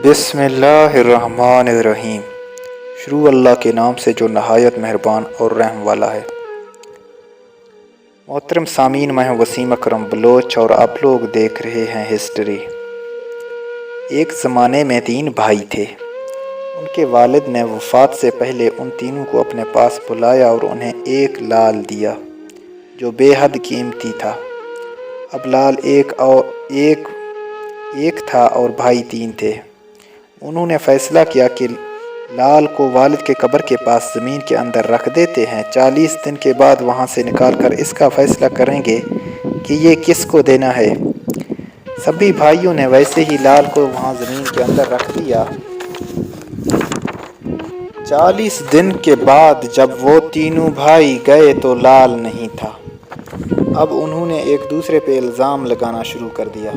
बिस्मिल्लाहिर्रहमानिर्रहीम। शुरू अल्लाह के नाम से जो नहायत मेहरबान और रहम वाला है। मोहतरम सामीन, मैं हूँ वसीम अकरम बलोच और आप लोग देख रहे हैं हिस्ट्री। एक ज़माने में 3 भाई थे। उनके वालिद ने वफ़ात से पहले उन तीनों को अपने पास बुलाया और उन्हें एक लाल दिया जो बेहद कीमती था। अब लाल एक था और भाई 3 थे। उन्होंने फ़ैसला किया कि लाल को वालिद के कब्र के पास ज़मीन के अंदर रख देते हैं। 40 दिन के बाद वहाँ से निकाल कर इसका फ़ैसला करेंगे कि ये किसको देना है। सभी भाइयों ने वैसे ही लाल को वहाँ ज़मीन के अंदर रख दिया। 40 दिन के बाद जब वो तीनों भाई गए तो लाल नहीं था। अब उन्होंने एक दूसरे पे इल्ज़ाम लगाना शुरू कर दिया।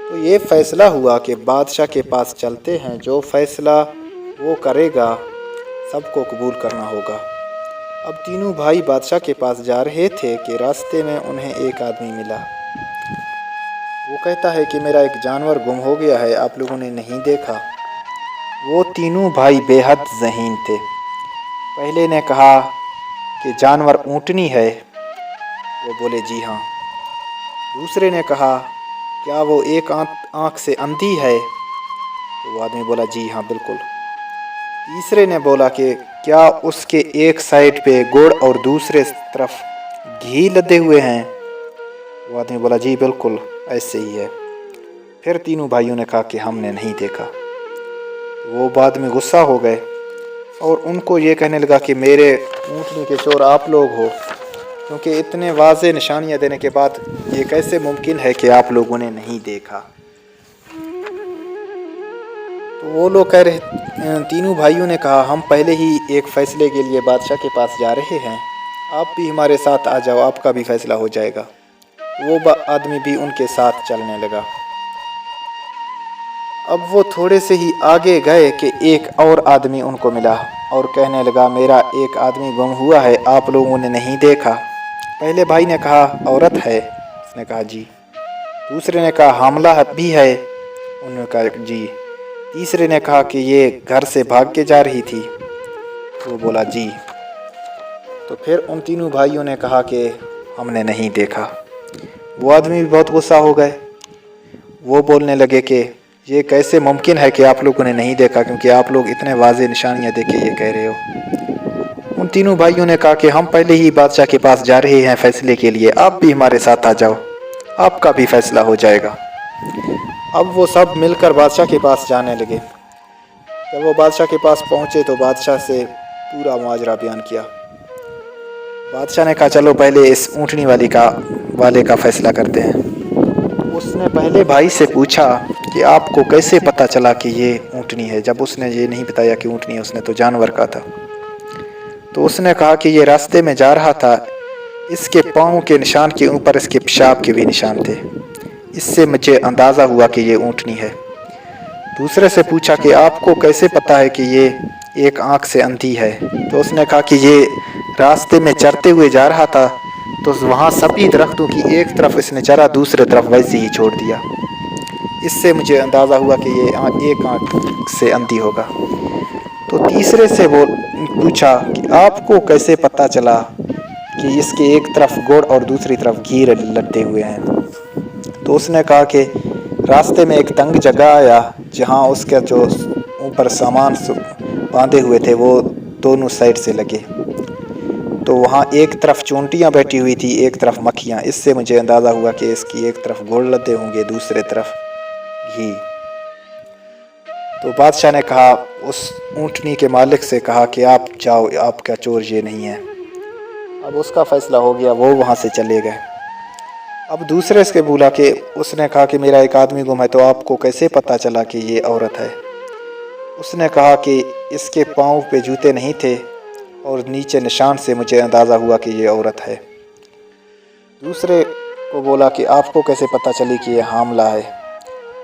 तो ये फ़ैसला हुआ कि बादशाह के पास चलते हैं, जो फ़ैसला वो करेगा सबको कबूल करना होगा। अब तीनों भाई बादशाह के पास जा रहे थे कि रास्ते में उन्हें एक आदमी मिला। वो कहता है कि मेरा एक जानवर गुम हो गया है, आप लोगों ने नहीं देखा। वो तीनों भाई बेहद ज़हीन थे। पहले ने कहा कि जानवर ऊँटनी है, वो बोले जी हाँ। दूसरे ने कहा क्या वो एक आँख से अंधी है, तो वो आदमी बोला जी हाँ बिल्कुल। तीसरे ने बोला कि क्या उसके एक साइड पे गुड़ और दूसरे तरफ घी लदे हुए हैं, वो आदमी बोला जी बिल्कुल ऐसे ही है। फिर तीनों भाइयों ने कहा कि हमने नहीं देखा। वो बाद में गुस्सा हो गए और उनको ये कहने लगा कि मेरे ऊँटनी के चोर आप लोग हो, क्योंकि इतने वाज़े निशानियाँ देने के बाद ये कैसे मुमकिन है कि आप लोगों ने नहीं देखा। तो वो लोग कह रहे, तीनों भाइयों ने कहा हम पहले ही एक फ़ैसले के लिए बादशाह के पास जा रहे हैं, आप भी हमारे साथ आ जाओ, आपका भी फ़ैसला हो जाएगा। वो आदमी भी उनके साथ चलने लगा। अब वो थोड़े से ही आगे गए कि एक और आदमी उनको मिला और कहने लगा मेरा एक आदमी गुम हुआ है, आप लोगों ने नहीं देखा। पहले भाई ने कहा औरत है, उसने कहा जी। दूसरे ने कहा हामला भी है, उन्होंने कहा जी। तीसरे ने कहा कि ये घर से भाग के जा रही थी, वो बोला जी। तो फिर उन तीनों भाइयों ने कहा कि हमने नहीं देखा। वो आदमी भी बहुत गुस्सा हो गए। वो बोलने लगे कि ये कैसे मुमकिन है कि आप लोगों ने नहीं देखा, क्योंकि आप लोग इतने वाज़े निशानियाँ देके ये कह रहे हो। उन तीनों भाइयों ने कहा कि हम पहले ही बादशाह के पास जा रहे हैं फ़ैसले के लिए, आप भी हमारे साथ आ जाओ, आपका भी फ़ैसला हो जाएगा। अब वो सब मिलकर बादशाह के पास जाने लगे। जब वो बादशाह के पास पहुँचे तो बादशाह से पूरा माजरा बयान किया। बादशाह ने कहा चलो पहले इस ऊँटनी वाले का फ़ैसला करते हैं। उसने पहले भाई से पूछा कि आपको कैसे पता चला कि ये ऊँटनी है, जब उसने ये नहीं बताया कि ऊँटनी है, उसने तो जानवर कहा था। तो उसने कहा कि ये रास्ते में जा रहा था, इसके पाँव के निशान के ऊपर इसके पेशाब के भी निशान थे, इससे मुझे अंदाज़ा हुआ कि ये ऊँटनी है। दूसरे से पूछा कि आपको कैसे पता है कि ये एक आँख से अंधी है, तो उसने कहा कि ये रास्ते में चरते हुए जा रहा था, तो वहाँ सभी दरख्तों की एक तरफ इसने चरा, दूसरे तरफ वैसे ही छोड़ दिया, इससे मुझे अंदाज़ा हुआ कि ये एक आँख से अंधी होगा। तो तीसरे से पूछा कि आपको कैसे पता चला कि इसके एक तरफ गुड़ और दूसरी तरफ घी लट्टे हुए हैं, तो उसने कहा कि रास्ते में एक तंग जगह आया जहाँ उसके जो ऊपर सामान बांधे हुए थे वो दोनों साइड से लगे, तो वहाँ एक तरफ चूंटियाँ बैठी हुई थी, एक तरफ मक्खियाँ, इससे मुझे अंदाज़ा हुआ कि इसकी एक तरफ गुड़ लदे होंगे, दूसरे तरफ घी। तो बादशाह ने कहा, उस ऊँटनी के मालिक से कहा कि आप जाओ, आपका चोर ये नहीं है। अब उसका फ़ैसला हो गया, वो वहाँ से चले गए। अब दूसरे से बोला कि उसने कहा कि मेरा एक आदमी गुम है, तो आपको कैसे पता चला कि ये औरत है। उसने कहा कि इसके पाँव पे जूते नहीं थे और नीचे निशान से मुझे अंदाज़ा हुआ कि ये औरत है। दूसरे को बोला कि आपको कैसे पता चली कि ये हामला है।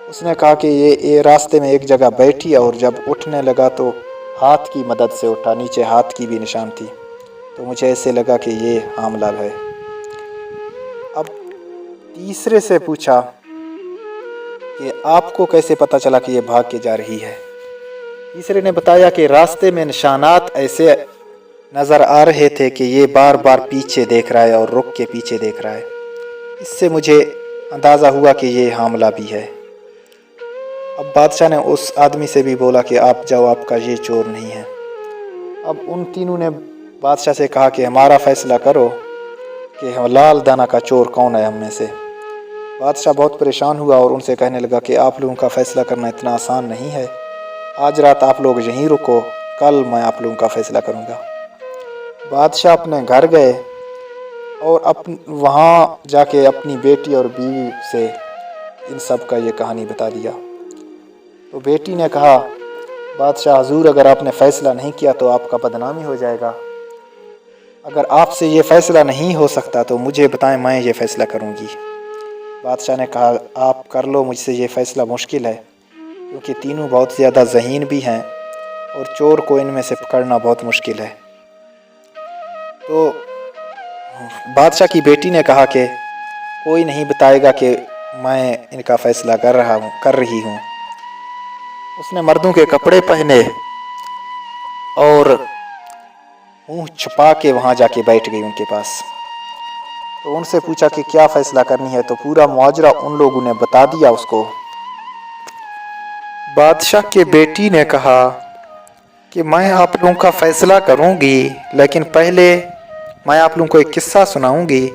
उसने कहा कि ये रास्ते में एक जगह बैठी और जब उठने लगा तो हाथ की मदद से उठा, नीचे हाथ की भी निशान थी, तो मुझे ऐसे लगा कि ये हामला है। अब तीसरे से पूछा कि आपको कैसे पता चला कि ये भाग के जा रही है। तीसरे ने बताया कि रास्ते में निशानात ऐसे नज़र आ रहे थे कि ये बार बार पीछे देख रहा है और रुक के पीछे देख रहा है। इससे मुझे अंदाज़ा हुआ कि ये हामला भी है। अब बादशाह ने उस आदमी से भी बोला कि आप जाओ, आपका ये चोर नहीं है। अब उन तीनों ने बादशाह से कहा कि हमारा फैसला करो कि लाल दाना का चोर कौन है हम में से। बादशाह बहुत परेशान हुआ और उनसे कहने लगा कि आप लोगों का फ़ैसला करना इतना आसान नहीं है। आज रात आप लोग यहीं रुको, कल मैं आप लोगों का फ़ैसला करूंगा। बादशाह अपने घर गए और वहाँ जाके अपनी बेटी और बीवी से इन सब का ये कहानी बता दिया। तो बेटी ने कहा, बादशाह हजूर, अगर आपने फ़ैसला नहीं किया तो आपका बदनामी हो जाएगा। अगर आपसे ये फ़ैसला नहीं हो सकता तो मुझे बताएं, मैं ये फ़ैसला करूँगी। बादशाह ने कहा, आप कर लो, मुझसे ये फ़ैसला मुश्किल है क्योंकि तीनों बहुत ज़्यादा ज़हीन भी हैं और चोर को इनमें से पकड़ना बहुत मुश्किल है। तो बादशाह की बेटी ने कहा कि कोई नहीं बताएगा कि मैं इनका फ़ैसला कर रही हूँ। उसने मर्दों के कपड़े पहने और मुँह छुपा के वहाँ जाके बैठ गई उनके पास। तो उनसे पूछा कि क्या फ़ैसला करनी है, तो पूरा मुआवजा उन लोगों ने बता दिया उसको। बादशाह के बेटी ने कहा कि मैं आप लोगों का फ़ैसला करूंगी, लेकिन पहले मैं आप लोगों को एक किस्सा सुनाऊंगी,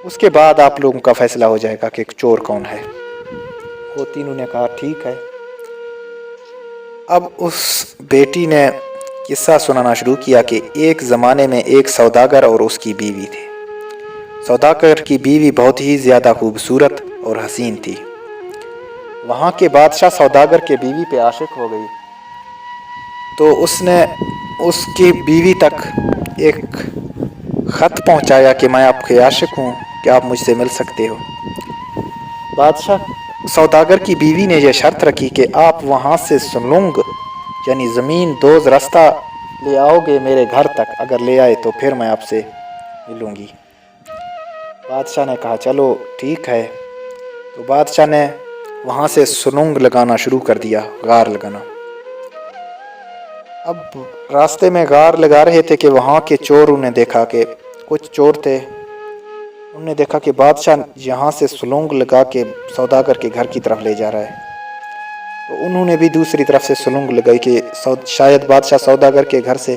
उसके बाद आप लोगों का फ़ैसला हो जाएगा कि चोर कौन है। वो तीनों ने कहा ठीक है। अब उस बेटी ने किस्सा सुनाना शुरू किया कि एक ज़माने में एक सौदागर और उसकी बीवी थे। सौदागर की बीवी बहुत ही ज़्यादा खूबसूरत और हसीन थी। वहाँ के बादशाह सौदागर के बीवी पे आशिक हो गई, तो उसने उसकी बीवी तक एक ख़त पहुँचाया कि मैं आपके आशिक हूँ, कि आप मुझसे मिल सकते हो। बादशाह सौदागर की बीवी ने यह शर्त रखी कि आप वहाँ से सुलंग यानी ज़मीन दोज रास्ता ले आओगे मेरे घर तक, अगर ले आए तो फिर मैं आपसे मिलूँगी। बादशाह ने कहा चलो ठीक है। तो बादशाह ने वहाँ से सुलंग लगाना शुरू कर दिया, गार लगाना। अब रास्ते में गार लगा रहे थे कि वहाँ के चोरों ने देखा कि कुछ चोर थे, उन्होंने देखा कि बादशाह यहाँ से सुलंग लगा के सौदागर के घर की तरफ ले जा रहा है। तो उन्होंने भी दूसरी तरफ से सुलंग लगाई कि शायद बादशाह सौदागर के घर से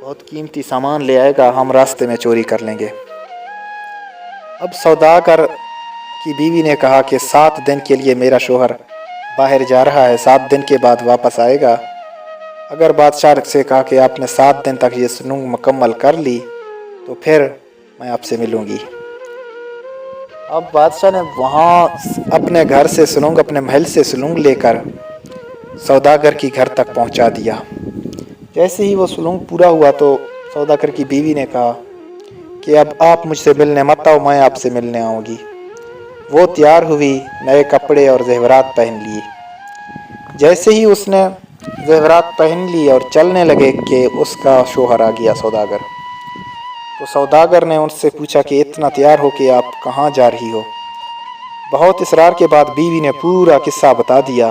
बहुत कीमती सामान ले आएगा, हम रास्ते में चोरी कर लेंगे। अब सौदागर की बीवी ने कहा कि 7 दिन के लिए मेरा शोहर बाहर जा रहा है, 7 दिन के बाद वापस आएगा। अगर बादशाह से कहा कि आपने 7 दिन तक ये सुलंग मुकम्मल कर ली तो फिर मैं आपसे मिलूँगी। अब बादशाह ने वहाँ अपने घर से सुलंग, अपने महल से सुलंग लेकर सौदागर की घर तक पहुँचा दिया। जैसे ही वो सुलंग पूरा हुआ तो सौदागर की बीवी ने कहा कि अब आप मुझसे मिलने मत आओ, मैं आपसे मिलने आऊँगी। वो तैयार हुई, नए कपड़े और ज़ेवरात पहन लिए। जैसे ही उसने ज़ेवरात पहन ली और चलने लगे कि उसका शोहर आ गया सौदागर। तो सौदागर ने उनसे पूछा कि इतना तैयार हो कि आप कहाँ जा रही हो। बहुत इसरार के बाद बीवी ने पूरा किस्सा बता दिया।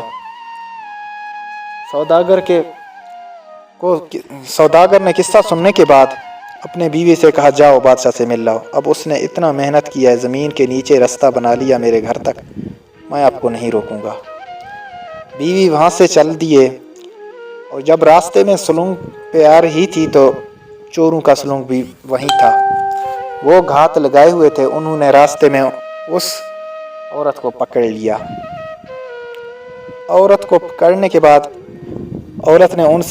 सौदागर ने किस्सा सुनने के बाद अपने बीवी से कहा जाओ बादशाह से मिल लाओ। अब उसने इतना मेहनत किया है, ज़मीन के नीचे रास्ता बना लिया मेरे घर तक, मैं आपको नहीं रोकूंगा। बीवी वहाँ से चल दिए और जब रास्ते में सुलंग पे आ रही थी तो चोरों का सुलंग भी वहीं था। वो घात लगाए हुए थे, उन्होंने रास्ते में उस औरत को पकड़ लिया। औरत को पकड़ने के बाद औरत ने उन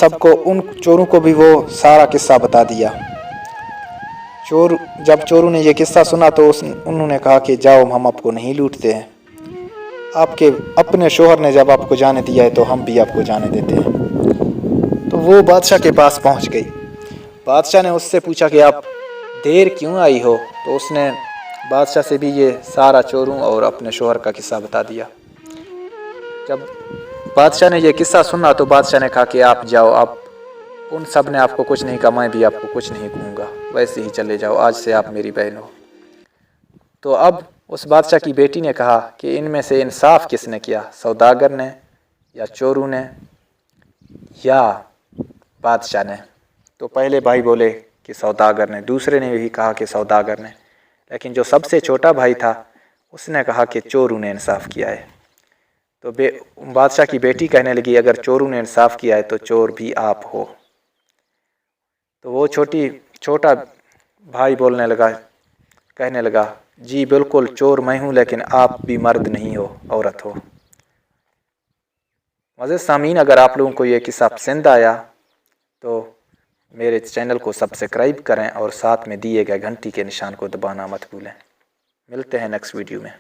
चोरों को भी वो सारा किस्सा बता दिया। जब चोरों ने ये किस्सा सुना तो उन्होंने कहा कि जाओ, हम आपको नहीं लूटते हैं, आपके अपने शोहर ने जब आपको जाने दिया है तो हम भी आपको जाने देते हैं। तो वो बादशाह के पास पहुंच गई। बादशाह ने उससे पूछा कि आप देर क्यों आई हो। तो उसने बादशाह से भी ये सारा चोरों और अपने शोहर का किस्सा बता दिया। जब बादशाह ने ये किस्सा सुना तो बादशाह ने कहा कि आप जाओ, आप उन सब ने आपको कुछ नहीं कहा, मैं भी आपको कुछ नहीं कहूँगा, वैसे ही चले जाओ, आज से आप मेरी बहन हो। तो अब उस बादशाह की बेटी ने कहा कि इनमें से इंसाफ किसने किया, सौदागर ने या चोरू ने या बादशाह ने। तो पहले भाई बोले कि सौदागर ने, दूसरे ने भी कहा कि सौदागर ने, लेकिन जो सबसे छोटा भाई था उसने कहा कि चोरू ने इंसाफ किया है। तो बादशाह की बेटी कहने लगी अगर चोरू ने इंसाफ किया है तो चोर भी आप हो। तो वो छोटा भाई बोलने लगा, कहने लगा जी बिल्कुल चोर मैं हूँ, लेकिन आप भी मर्द नहीं हो, औरत हो। मज़ीद सामीन, अगर आप लोगों को ये किस्सा पसंद आया तो मेरे चैनल को सब्सक्राइब करें और साथ में दिए गए घंटी के निशान को दबाना मत भूलें। मिलते हैं नेक्स्ट वीडियो में।